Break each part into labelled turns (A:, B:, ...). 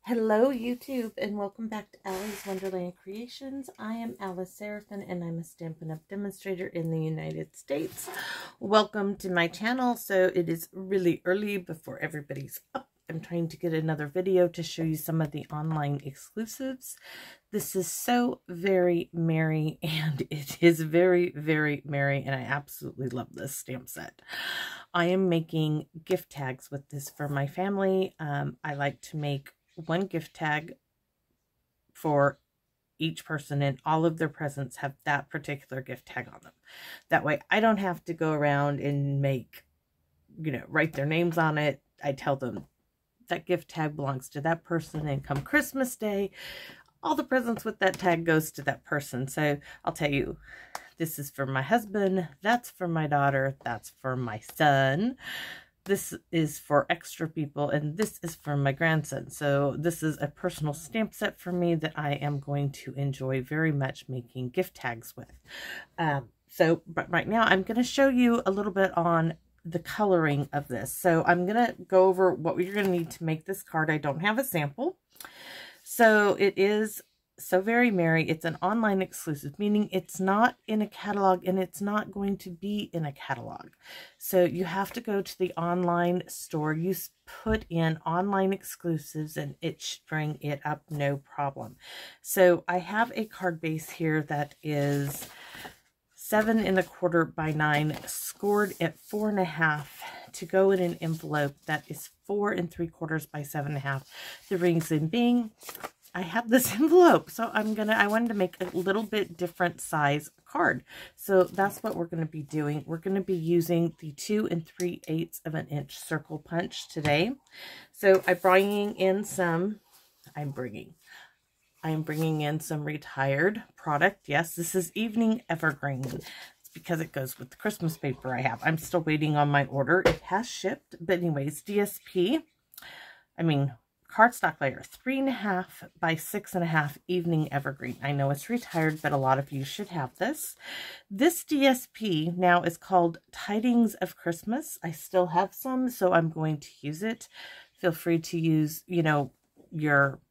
A: Hello YouTube and welcome back to Allie's Wonderland Creations. I am Alice Seraphin and I'm a Stampin' Up! Demonstrator in the United States. Welcome to my channel. So it is really early before everybody's up. I'm trying to get another video to show you some of the online exclusives. This is so very merry and it is very, very merry and I absolutely love this stamp set. I am making gift tags with this for my family. I like to make one gift tag for each person and all of their presents have that particular gift tag on them. That way I don't have to go around and make, write their names on it. I tell them that gift tag belongs to that person, and come Christmas Day, all the presents with that tag goes to that person. So I'll tell you, this is for my husband, that's for my daughter, that's for my son. This is for extra people, and this is for my grandson. So this is a personal stamp set for me that I am going to enjoy very much making gift tags with. But right now I'm going to show you a little bit on the coloring of this. So I'm going to go over what you're going to need to make this card. I don't have a sample. So it is So Very Merry. It's an online exclusive, meaning it's not in a catalog and it's not going to be in a catalog. So you have to go to the online store. You put in online exclusives and it should bring it up no problem. So I have a card base here that is 7 1/4 by 9, scored at 4 1/2 to go in an envelope that is 4 3/4 by 7 1/2. The reason being, I have this envelope, so I wanted to make a little bit different size card. So that's what we're going to be doing. We're going to be using the 2 3/8 of an inch circle punch today. So I'm bringing in some retired product. Yes, this is Evening Evergreen. It's because it goes with the Christmas paper I have. I'm still waiting on my order. It has shipped, but anyways, cardstock layer, 3 1/2 by 6 1/2 Evening Evergreen. I know it's retired, but a lot of you should have this. This DSP now is called Tidings of Christmas. I still have some, so I'm going to use it. Feel free to use, your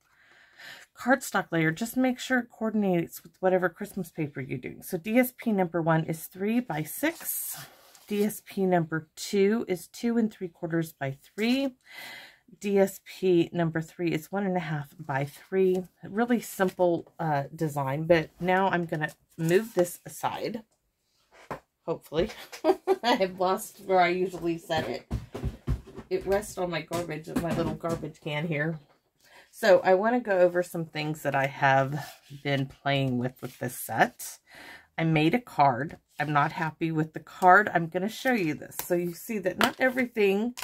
A: cardstock layer. Just make sure it coordinates with whatever Christmas paper you're doing. So DSP number 1 is 3 by 6. DSP number 2 is 2 3/4 by 3. DSP number 3 is 1 1/2 by 3. Really simple design, but now I'm going to move this aside. Hopefully. I have lost where I usually set it. It rests on my little garbage can here. So I want to go over some things that I have been playing with this set. I made a card. I'm not happy with the card. I'm going to show you this so you see that not everything...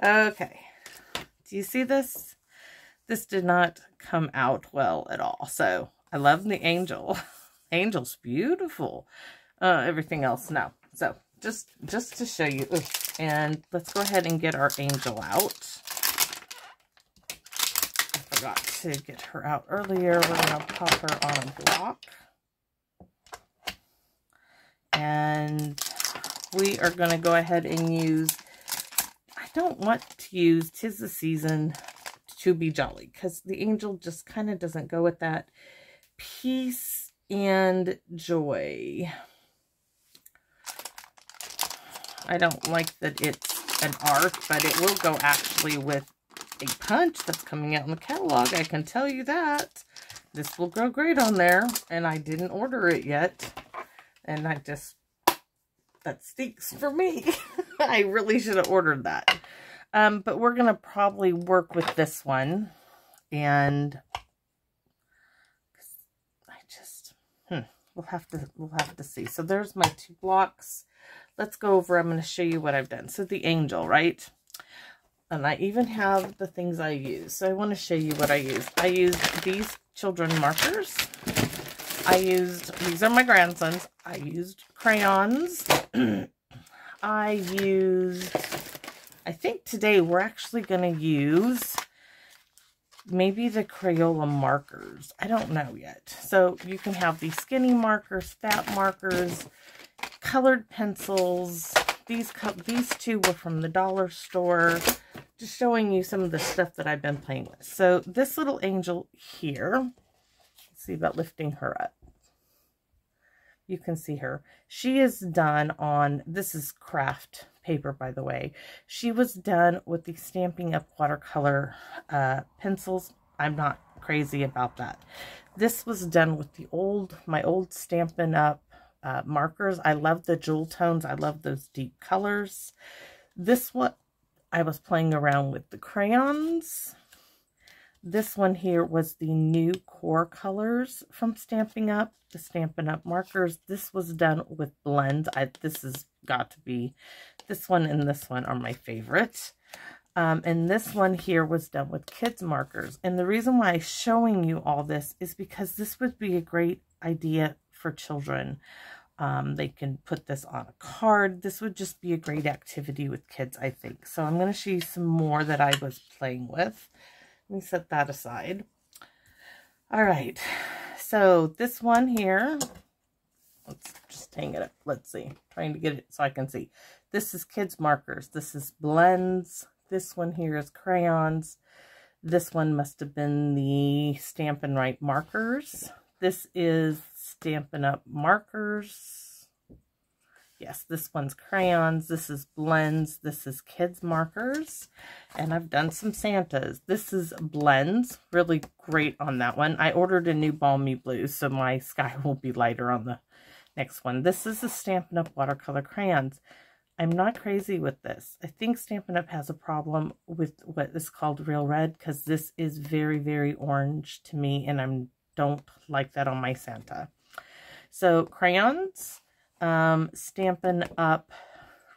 A: Okay. Do you see this? This did not come out well at all. So I love the angel. Angel's beautiful. Everything else, no. So just to show you. Ooh, and let's go ahead and get our angel out. I forgot to get her out earlier. We're going to pop her on a block. And we are going to go ahead and use... I don't want to use 'Tis the Season to Be Jolly, because the angel just kind of doesn't go with that. Peace and Joy. I don't like that it's an arc, but it will go actually with a punch that's coming out in the catalog. I can tell you that. This will go great on there, and I didn't order it yet. And that stinks for me. I really should have ordered that. But we're going to probably work with this one. And we'll have to see. So there's my 2 blocks. Let's go over. I'm going to show you what I've done. So the angel, right? And I even have the things I use. So I want to show you what I used. I used these children markers. These are my grandsons. I used crayons. I think today we're actually going to use maybe the Crayola markers. I don't know yet. So you can have these skinny markers, fat markers, colored pencils. These 2 were from the dollar store. just showing you some of the stuff that I've been playing with. So this little angel here, let's see about lifting her up. You can see her. She is done on, this is craft paper, by the way. She was done with the Stampin' Up watercolor pencils. I'm not crazy about that. This was done with the my old Stampin' Up markers. I love the jewel tones. I love those deep colors. This one, I was playing around with the crayons. This one here was the new core colors from Stampin' Up, the Stampin' Up markers. This was done with blends. This has got to be, this one and this one are my favorite. And this one here was done with kids markers. And the reason why I'm showing you all this is because this would be a great idea for children. They can put this on a card. This would just be a great activity with kids, I think. So I'm going to show you some more that I was playing with. Let me set that aside. All right. So this one here, let's just hang it up. Let's see. Trying to get it so I can see. This is kids markers. This is blends. This one here is crayons. This one must have been the Stampin' Right markers. This is Stampin' Up markers. Yes, this one's crayons. This is blends. This is kids markers. And I've done some Santas. This is blends. Really great on that one. I ordered a new balmy blue, so my sky will be lighter on the next one. This is the Stampin' Up watercolor crayons. I'm not crazy with this. I think Stampin' Up has a problem with what is called real red, because this is very, very orange to me, and I don't like that on my Santa. So crayons, Stampin' Up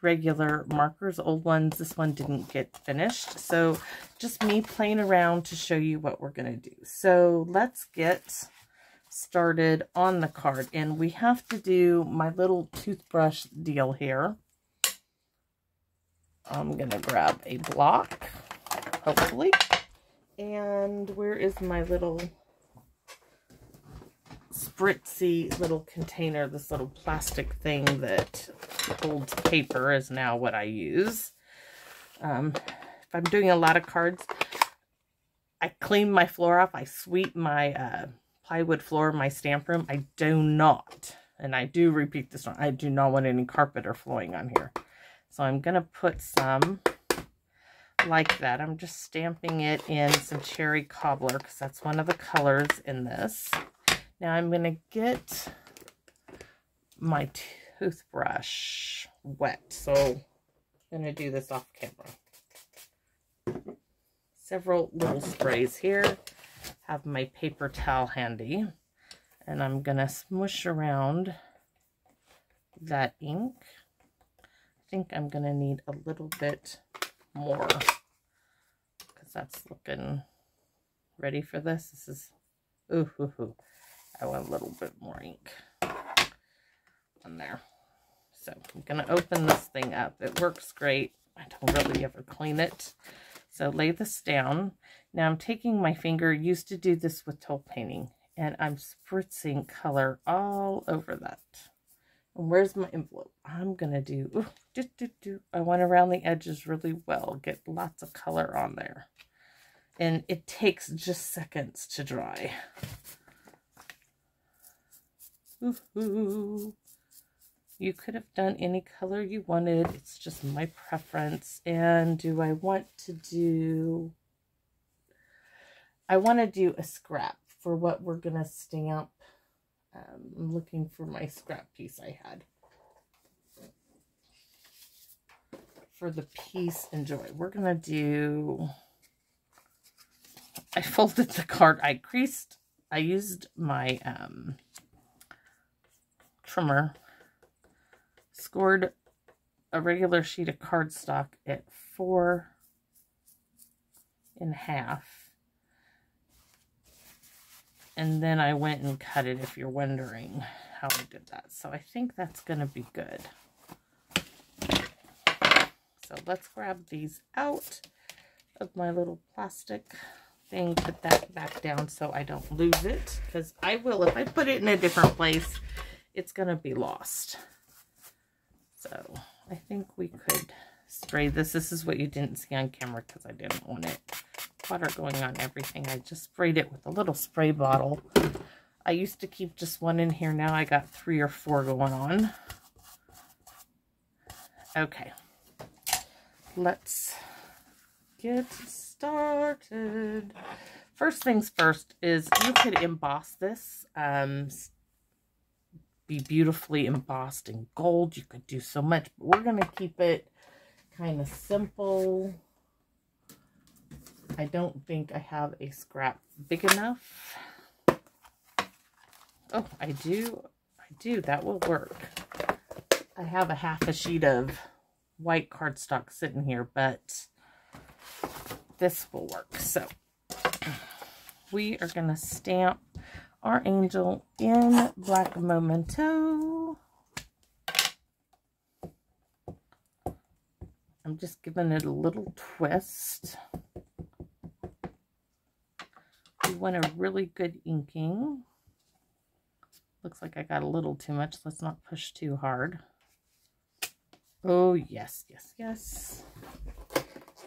A: regular markers, old ones. This one didn't get finished. So just me playing around to show you what we're going to do. So let's get started on the card. And we have to do my little toothbrush deal here. I'm going to grab a block, hopefully. And where is my little spritzy little container, this little plastic thing that holds paper is now what I use. If I'm doing a lot of cards, I clean my floor off. I sweep my plywood floor in my stamp room. I do not, and I do repeat this one, I do not want any carpet or flowing on here. So I'm going to put some like that. I'm just stamping it in some cherry cobbler because that's one of the colors in this. Now I'm going to get my toothbrush wet. So I'm going to do this off camera. Several little sprays here. Have my paper towel handy. And I'm going to smush around that ink. I think I'm going to need a little bit more because that's looking ready for this. This is, I want a little bit more ink on there. So I'm going to open this thing up. It works great. I don't really ever clean it. So lay this down. Now I'm taking my finger, used to do this with toe painting, and I'm spritzing color all over that. And where's my envelope? I'm going to do, I want to round the edges really well, get lots of color on there. And it takes just seconds to dry. You could have done any color you wanted. It's just my preference. And do I want to do, I want to do a scrap for what we're going to stamp. I'm looking for my scrap piece I had. For the peace and joy, we're going to do, I folded the card, I used my trimmer, scored a regular sheet of cardstock at 4 1/2. And then I went and cut it, if you're wondering how I did that. So I think that's going to be good. So let's grab these out of my little plastic thing. Put that back down so I don't lose it. Because I will, if I put it in a different place, it's going to be lost. So I think we could spray this. This is what you didn't see on camera because I didn't want it water going on everything. I just sprayed it with a little spray bottle. I used to keep just one in here. Now I got 3 or 4 going on. Okay. Let's get started. First things first is you could emboss this. Be beautifully embossed in gold. You could do so much, but we're going to keep it kind of simple. I don't think I have a scrap big enough. Oh, I do. That will work. I have a half a sheet of white cardstock sitting here, but this will work. So we are going to stamp our angel in black memento. I'm just giving it a little twist. We want a really good inking. Looks like I got a little too much. Let's not push too hard. Oh, yes, yes, yes.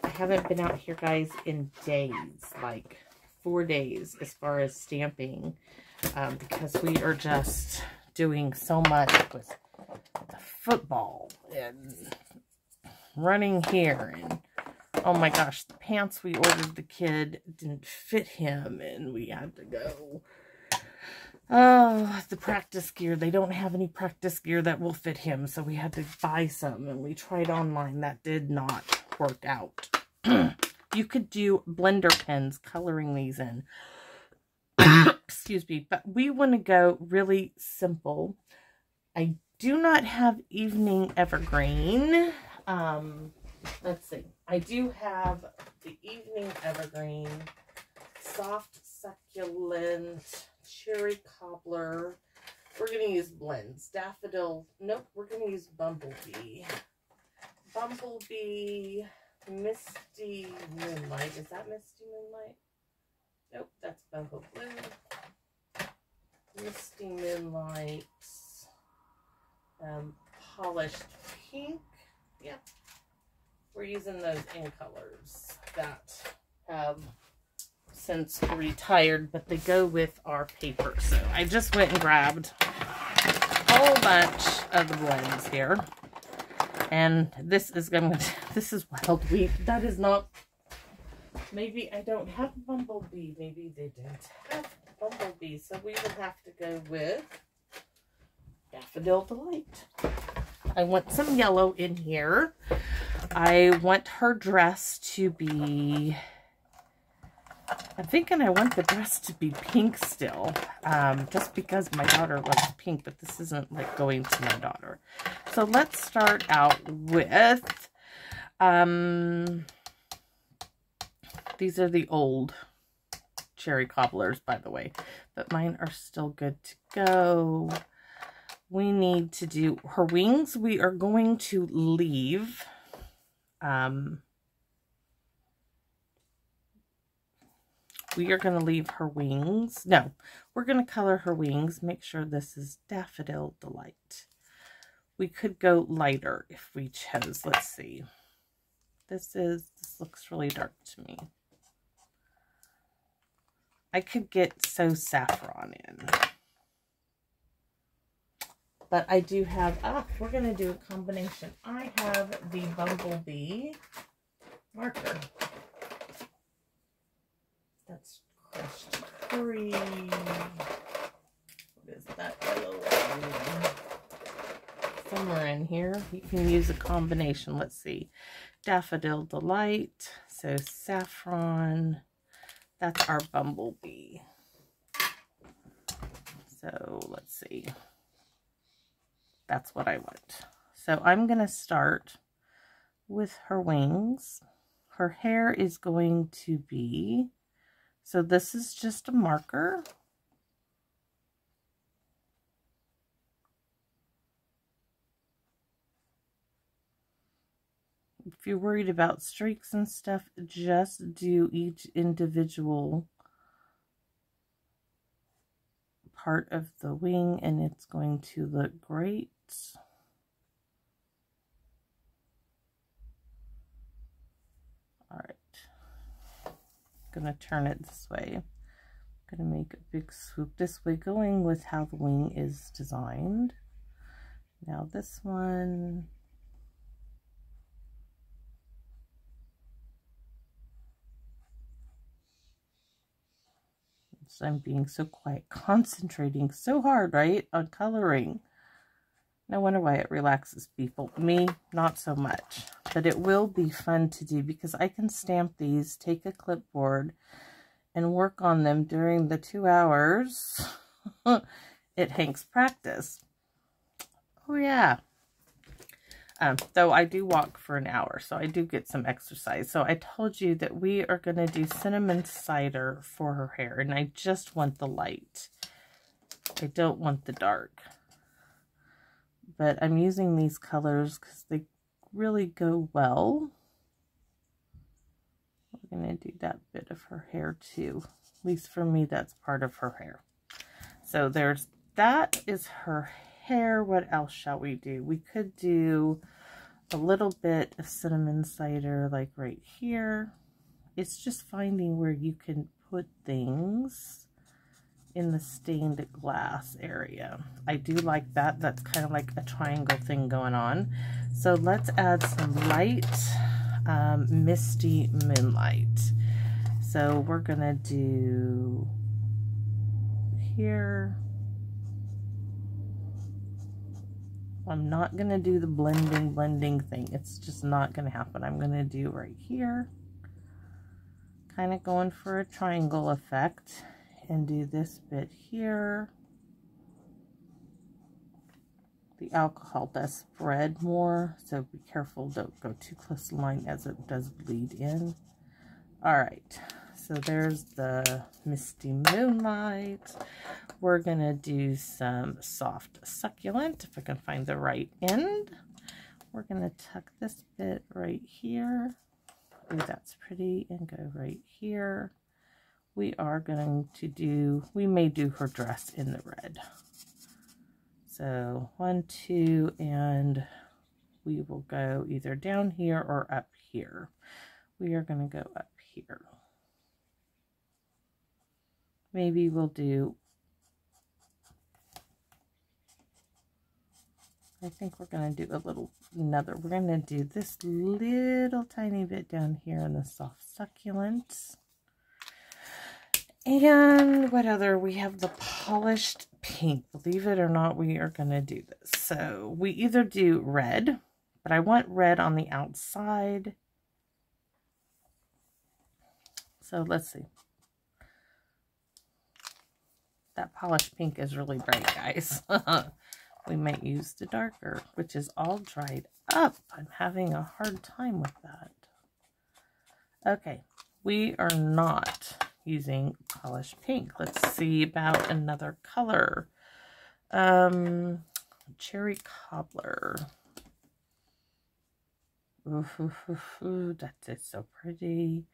A: I haven't been out here, guys, in days, like 4 days as far as stamping, because we are just doing so much with the football and running here. And oh my gosh, the pants we ordered the kid didn't fit him, and we had to go. Oh, the practice gear. They don't have any practice gear that will fit him, so we had to buy some, and we tried online. That did not work out. You could do blender pens coloring these in. Excuse me, but we want to go really simple. I do not have evening evergreen. Let's see. I do have the evening evergreen, soft succulent, cherry cobbler. We're going to use blends. Daffodil. Nope, we're going to use bumblebee. Bumblebee, misty moonlight. Is that misty moonlight? Nope, that's boho blue. Misty moonlight. Polished pink. Yeah. We're using those in colors that have since retired, but they go with our paper. So I just went and grabbed a whole bunch of the blends here. And this is this is Wild Wheat. That is not, maybe I don't have Bumblebee. Maybe they didn't have Bumblebee. So we would have to go with Daffodil Delight. I want some yellow in here. I want her dress to be, I'm thinking I want the dress to be pink still, just because my daughter loves pink, but this isn't like going to my daughter. So let's start out with, these are the old cherry cobblers, by the way, but mine are still good to go. We need to do her wings. We are going to leave, we are going to leave her wings. No, we're going to color her wings. Make sure this is Daffodil Delight. We could go lighter if we chose. Let's see. This looks really dark to me. I could get So Saffron in. But I do have, we're going to do a combination. I have the Bumblebee marker. That's crushed curry. What is that yellow one? Somewhere in here. You can use a combination. Let's see. Daffodil Delight. So Saffron. That's our Bumblebee. So let's see. That's what I want. So I'm going to start with her wings. Her hair is going to be, so this is just a marker. If you're worried about streaks and stuff, just do each individual part of the wing and it's going to look great. gonna turn it this way. I'm gonna make a big swoop this way, going with how the wing is designed. Now this one, so I'm being so quiet, concentrating so hard, right, on coloring. No wonder why it relaxes people. Me, not so much. But it will be fun to do because I can stamp these, take a clipboard, and work on them during the 2 hours it Hank's practice. Oh, yeah. Though I do walk for an hour, so I do get some exercise. So I told you that we are going to do cinnamon cider for her hair, and I just want the light. I don't want the dark. But I'm using these colors because they really go well. We're going to do that bit of her hair too. At least for me, that's part of her hair. So there's, that is her hair. What else shall we do? We could do a little bit of cinnamon cider like right here. It's just finding where you can put things in the stained glass area. I do like that. That's kind of like a triangle thing going on. So let's add some light, misty moonlight. So we're gonna do here. I'm not gonna do the blending thing. It's just not gonna happen. I'm gonna do right here, kind of going for a triangle effect. And do this bit here. The alcohol does spread more, so be careful, don't go too close to the line as it does bleed in. All right, so there's the misty moonlight. We're gonna do some soft succulent, if I can find the right end. We're gonna tuck this bit right here. Ooh, that's pretty, and go right here. We are going to do, we may do her dress in the red. So 1, 2, and we will go either down here or up here. We are going to go up here. Maybe we'll do, I think we're going to do a little, we're going to do this little tiny bit down here in the soft succulents. And what other? We have the polished pink. Believe it or not, we are going to do this. So we either do red, but I want red on the outside. So let's see. That polished pink is really bright, guys. We might use the darker, which is all dried up. I'm having a hard time with that. Okay, we are not using polished pink. Let's see about another color. Cherry cobbler. Ooh, that is so pretty.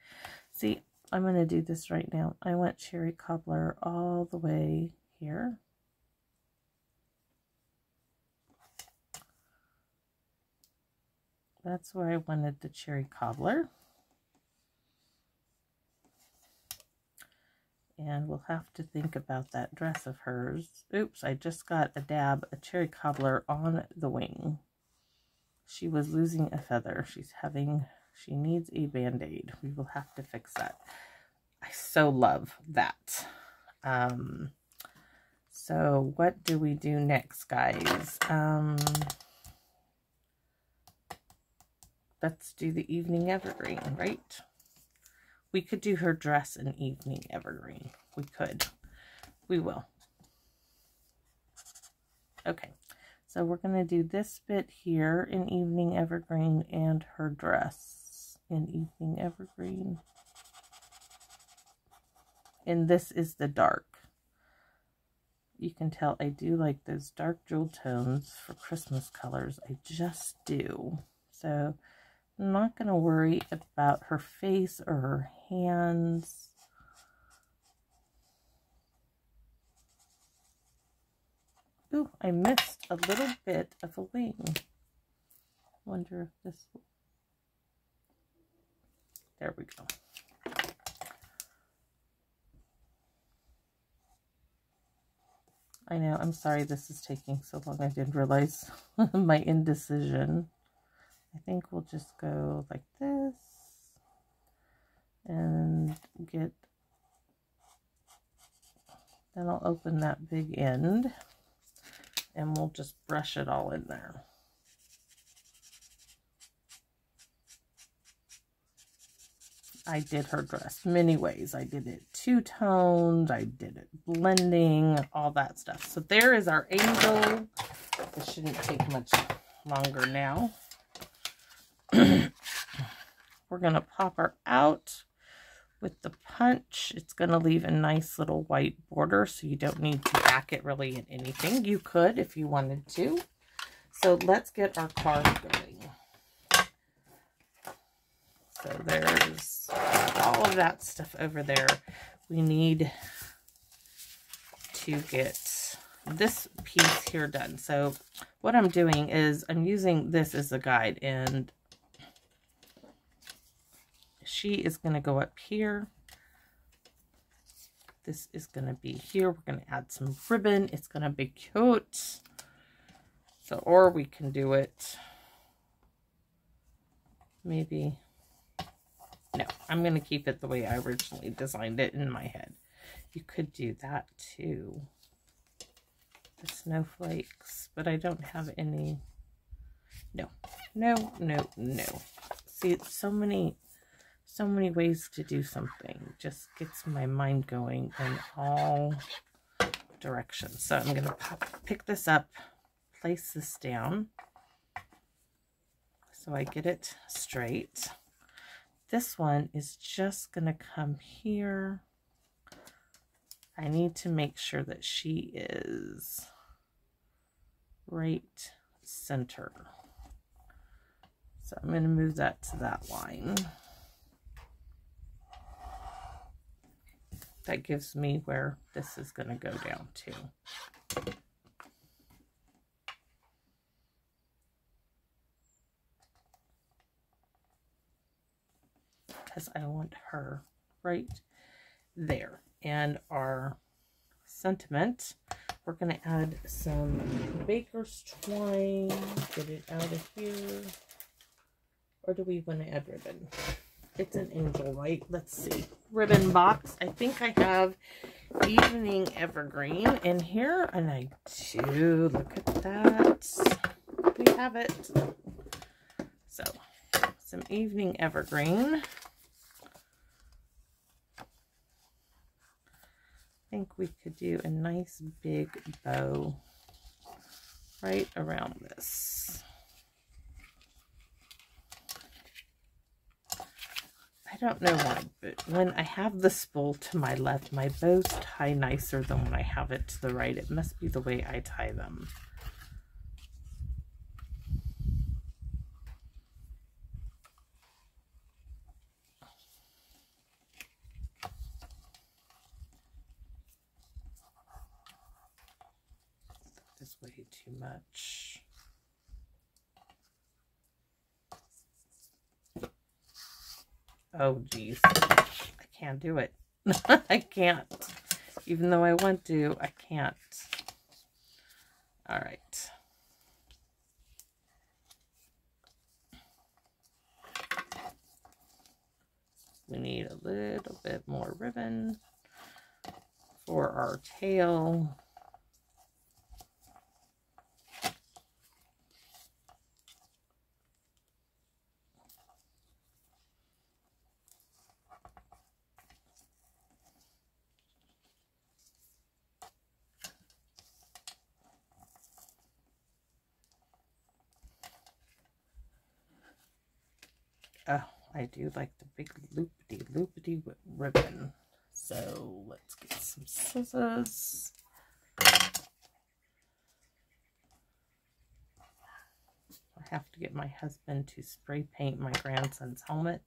A: See, I'm going to do this right now. I want cherry cobbler all the way here. That's where I wanted the cherry cobbler. And we'll have to think about that dress of hers. Oops, I just got a dab of cherry cobbler on the wing. She was losing a feather. She needs a band-aid. We will have to fix that. I so love that. So what do we do next, guys? Let's do the evening evergreen, right? We could do her dress in evening evergreen. We could. We will. Okay. So we're going to do this bit here in evening evergreen and her dress in evening evergreen. And this is the dark. You can tell I do like those dark jewel tones for Christmas colors. I just do. So I'm not going to worry about her face or her hands. Ooh, I missed a little bit of a wing. Wonder if this will... There we go. I know, I'm sorry this is taking so long. I didn't realize my indecision. I think we'll just go like this and get, then I'll open that big end and we'll just brush it all in there. I did her dress many ways. I did it two-toned, I did it blending, all that stuff. So there is our angel. This shouldn't take much longer now. We're going to pop her out with the punch. It's going to leave a nice little white border, so you don't need to back it really in anything. You could if you wanted to. So let's get our card going. So there's all of that stuff over there. We need to get this piece here done. So what I'm doing is I'm using this as a guide, and she is going to go up here. This is going to be here. We're going to add some ribbon. It's going to be cute. So, or we can do it maybe... No, I'm going to keep it the way I originally designed it in my head. You could do that too. The snowflakes, but I don't have any. No, no, no, no. See, it's so many ways to do something. Just gets my mind going in all directions. So I'm going to pick this up, place this down so I get it straight. This one is just going to come here. I need to make sure that she is right center. So I'm going to move that to that line. That gives me where this is going to go down to. Because I want her right there. And our sentiment, we're going to add some baker's twine, get it out of here. Or do we want to add ribbon? It's an angel, right? Let's see. Ribbon box. I think I have Evening Evergreen in here, and I do. Look at that. We have it. So, some Evening Evergreen. I think we could do a nice big bow right around this. I don't know why, but when I have the spool to my left, my bows tie nicer than when I have it to the right. It must be the way I tie them. This way too much. Oh geez, I can't do it. I can't. Even though I want to, I can't. All right. We need a little bit more ribbon for our tail. Oh, I do like the big loopity ribbon. So let's get some scissors. I have to get my husband to spray paint my grandson's helmet.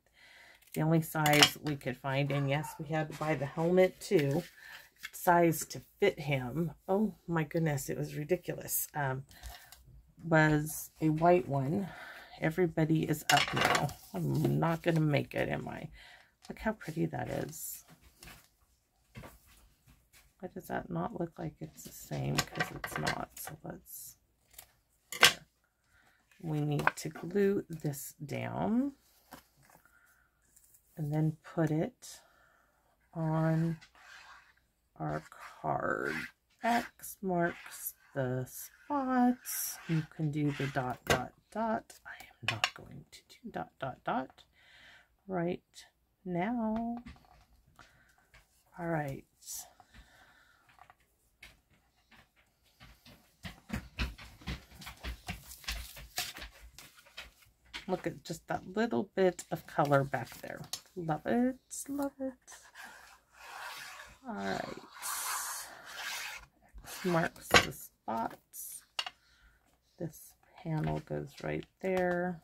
A: The only size we could find, and yes, we had to buy the helmet too, size to fit him. Oh my goodness, it was ridiculous. Was a white one. Everybody is up now. I'm not going to make it, am I? Look how pretty that is. Why does that not look like it's the same? Because it's not. So let's, there. We need to glue this down and then put it on our card. X marks the spots. You can do the dot, dot, dot. I am not going to do dot, dot, dot right now. All right. Look at just that little bit of color back there. Love it, love it. All right. X marks the spots. This panel goes right there.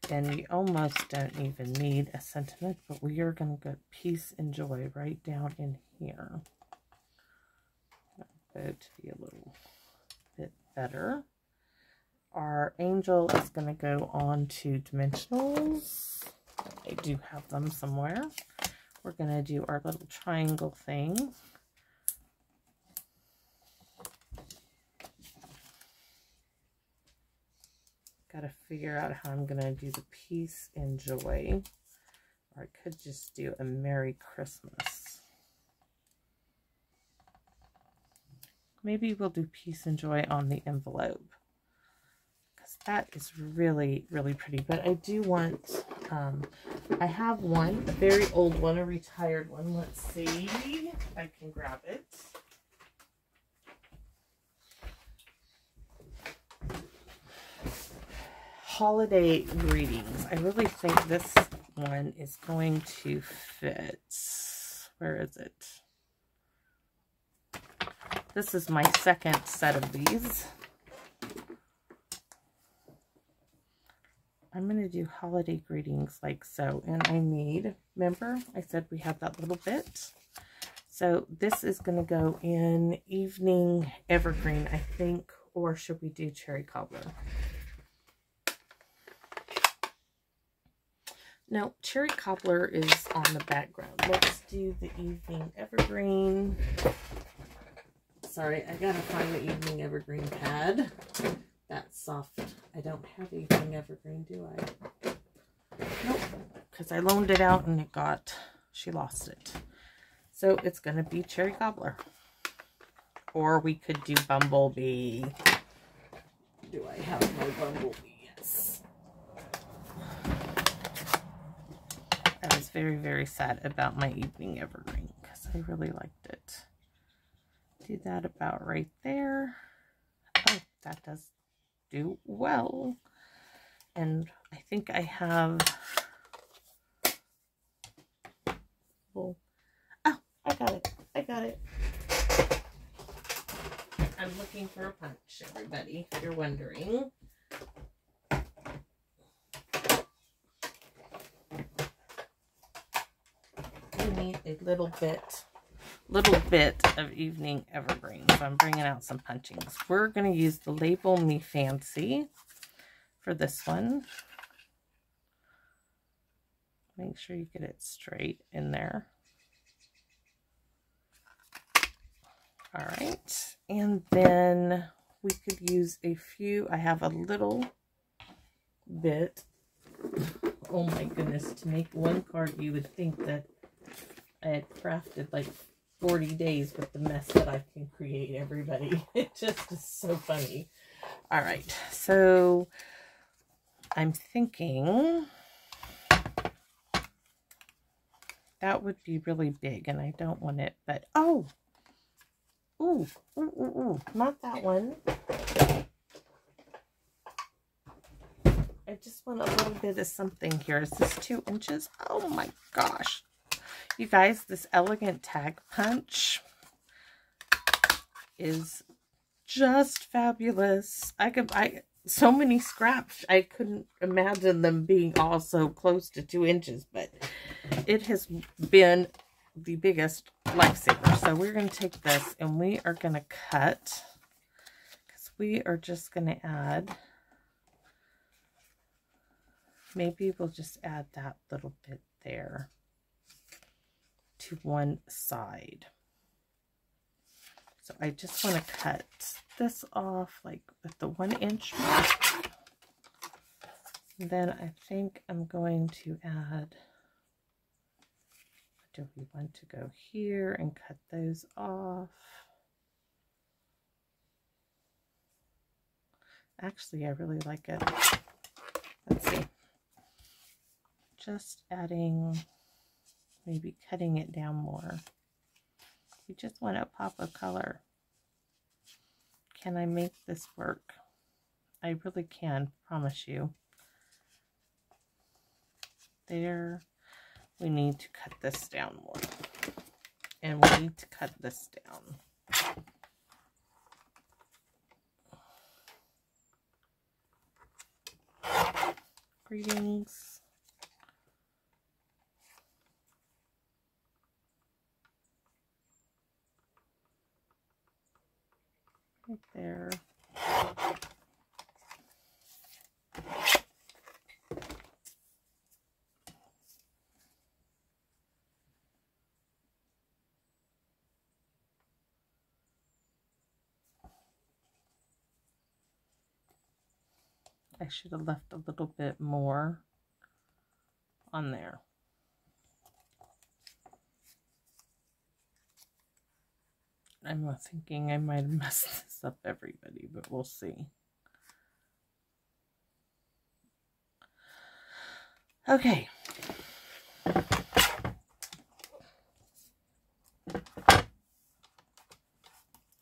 A: And you almost don't even need a sentiment, but we are going to get peace and joy right down in here. Go to be a little bit better. Our angel is going to go on to dimensionals. I do have them somewhere. We're going to do our little triangle thing. Got to figure out how I'm going to do the peace and joy. Or I could just do a Merry Christmas. Maybe we'll do peace and joy on the envelope. Because that is really, really pretty. But I do want, I have one, a very old one, a retired one. Let's see if I can grab it. Holiday greetings. I really think this one is going to fit. Where is it? This is my second set of these. I'm going to do holiday greetings like so. And I need, remember I said we have that little bit. So this is going to go in evening evergreen, I think, or should we do cherry cobbler? No, cherry cobbler is on the background. Let's do the evening evergreen. Sorry, I gotta find the evening evergreen pad. That's soft. I don't have evening evergreen, do I? Nope, because I loaned it out and it got, she lost it. So it's gonna be cherry cobbler. Or we could do bumblebee. Do I have my bumblebee? Yes. I was very, very sad about my evening evergreen because I really liked it. Do that about right there. Oh, that does do well. And I think I have, oh, I got it. I got it. I'm looking for a punch, everybody, if you're wondering. We need a little bit of evening evergreen. So I'm bringing out some punchings. We're going to use the Label Me Fancy for this one. Make sure you get it straight in there. All right. And then we could use a few. I have a little bit. Oh my goodness. To make one card, you would think that I had crafted like 40 days with the mess that I can create, everybody. It just is so funny. All right, so I'm thinking that would be really big, and I don't want it, but oh, ooh, not that one. I just want a little bit of something here. Is this 2 inches? Oh my gosh. You guys, this elegant tag punch is just fabulous. I could buy so many scraps. I couldn't imagine them being all so close to 2 inches, but it has been the biggest lifesaver. So we're going to take this and we are going to cut, because we are just going to add, maybe we'll just add that little bit there to one side. So I just want to cut this off like with the 1-inch mark. Then I think I'm going to add, do we want to go here and cut those off? Actually, I really like it. Let's see. Just adding, maybe cutting it down more. You just want a pop of color. Can I make this work? I really can, promise you. There. We need to cut this down more. And we need to cut this down. Greetings. Right there. I should have left a little bit more on there. I'm thinking I might have messed this up, everybody, but we'll see. Okay.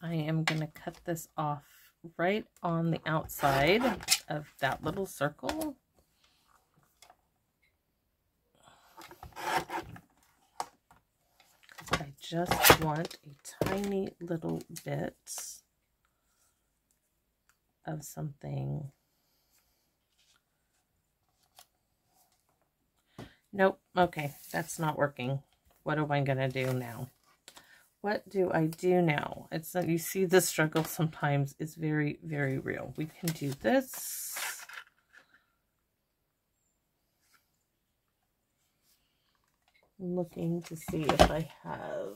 A: I am going to cut this off right on the outside of that little circle. Because I just want a tiny little bit of something. Nope. Okay, that's not working. What am I going to do now? What do I do now? It's that you see the struggle sometimes is very, very real. We can do this. I'm looking to see if I have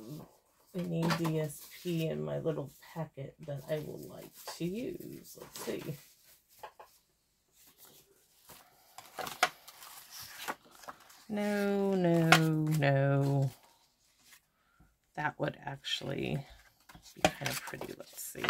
A: any DSP in my little packet that I will like to use. Let's see. No, no, no. That would actually be kind of pretty. Let's see.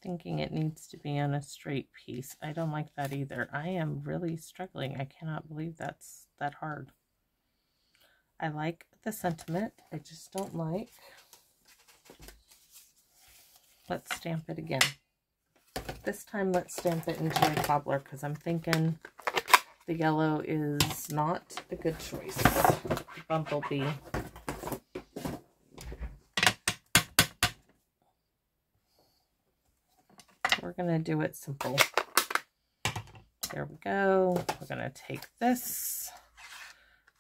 A: Thinking it needs to be on a straight piece. I don't like that either. I am really struggling. I cannot believe that's that hard. I like the sentiment. I just don't like. Let's stamp it again. This time let's stamp it into a cobbler because I'm thinking the yellow is not a good choice. Bumblebee. We're going to do it simple. There we go. We're going to take this.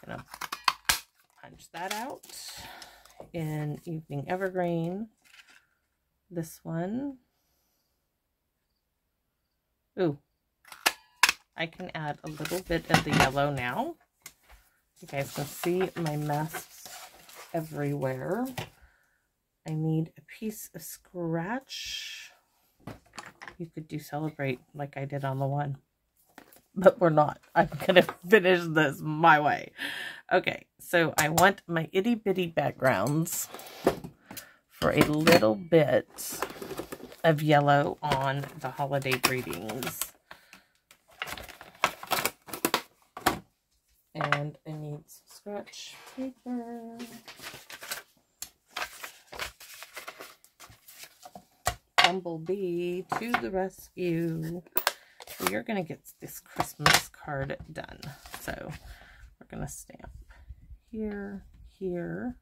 A: Going to punch that out in Evening Evergreen. This one. Ooh. I can add a little bit of the yellow now. You guys can see my mess everywhere. I need a piece of scratch. You could do Celebrate like I did on the one. But we're not. I'm going to finish this my way. Okay, so I want my itty bitty backgrounds for a little bit of yellow on the holiday greetings. And I need some scratch paper. Bumblebee to the rescue. We are going to get this Christmas card done. So we're going to stamp here, here,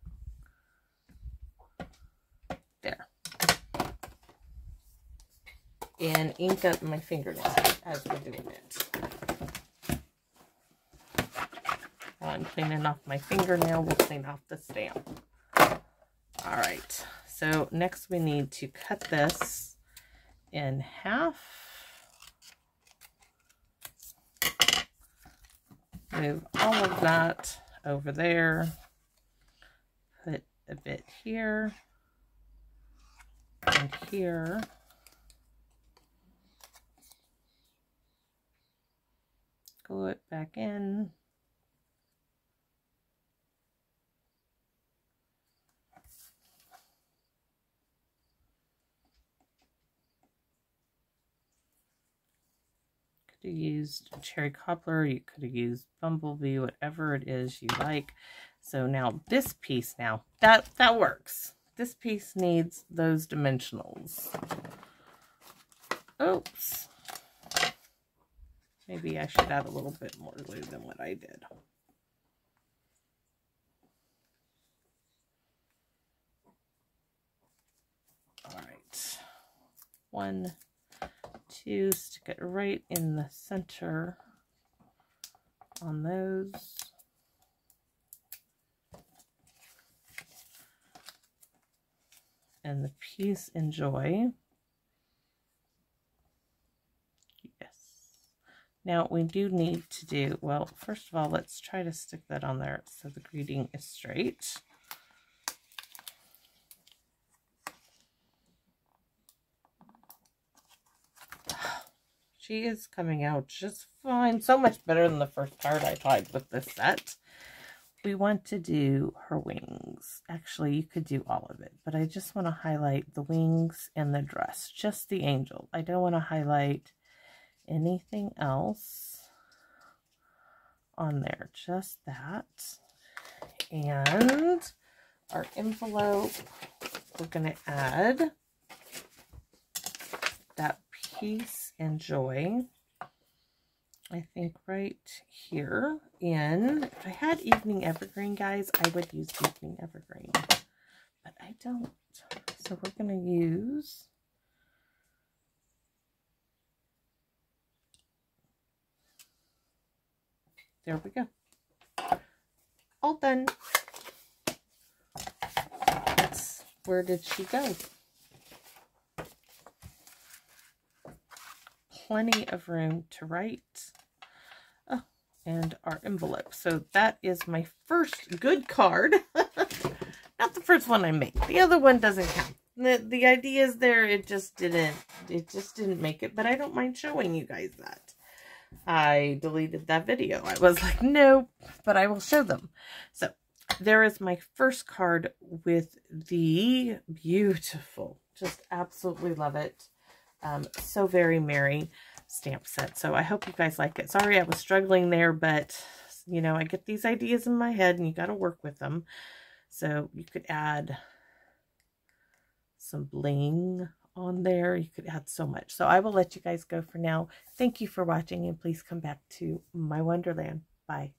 A: there. And ink up my fingernails as we're doing it. While I'm cleaning off my fingernail, we'll clean off the stamp. All right. So next we need to cut this in half. Move all of that over there. Put a bit here and here. Glue it back in. Could have used cherry cobbler, you could have used bumblebee, whatever it is you like. So now this piece, now that works. This piece needs those dimensionals. Oops. Maybe I should add a little bit more glue than what I did. All right. 1, 2, stick it right in the center on those. And the peace and joy. Yes. Now we do need to do, well, first of all, let's try to stick that on there so the greeting is straight. She is coming out just fine. So much better than the first card I tried with this set. We want to do her wings. Actually, you could do all of it, but I just want to highlight the wings and the dress, just the angel. I don't want to highlight anything else on there, just that. And our envelope, we're going to add that peace and joy. I think right here in, if I had evening evergreen, guys, I would use evening evergreen, but I don't. So we're going to use there we go. All done. Where did she go? Plenty of room to write. Oh, and our envelope. So that is my first good card. Not the first one I made. The other one doesn't count. The idea is there. It just didn't make it. But I don't mind showing you guys that. I deleted that video. I was like, no, but I will show them. So there is my first card with the beautiful, just absolutely love it. So very merry stamp set. So I hope you guys like it. Sorry I was struggling there, but you know, I get these ideas in my head and you got to work with them. So you could add some bling on there. You could add so much. So I will let you guys go for now. Thank you for watching and please come back to my Wonderland. Bye.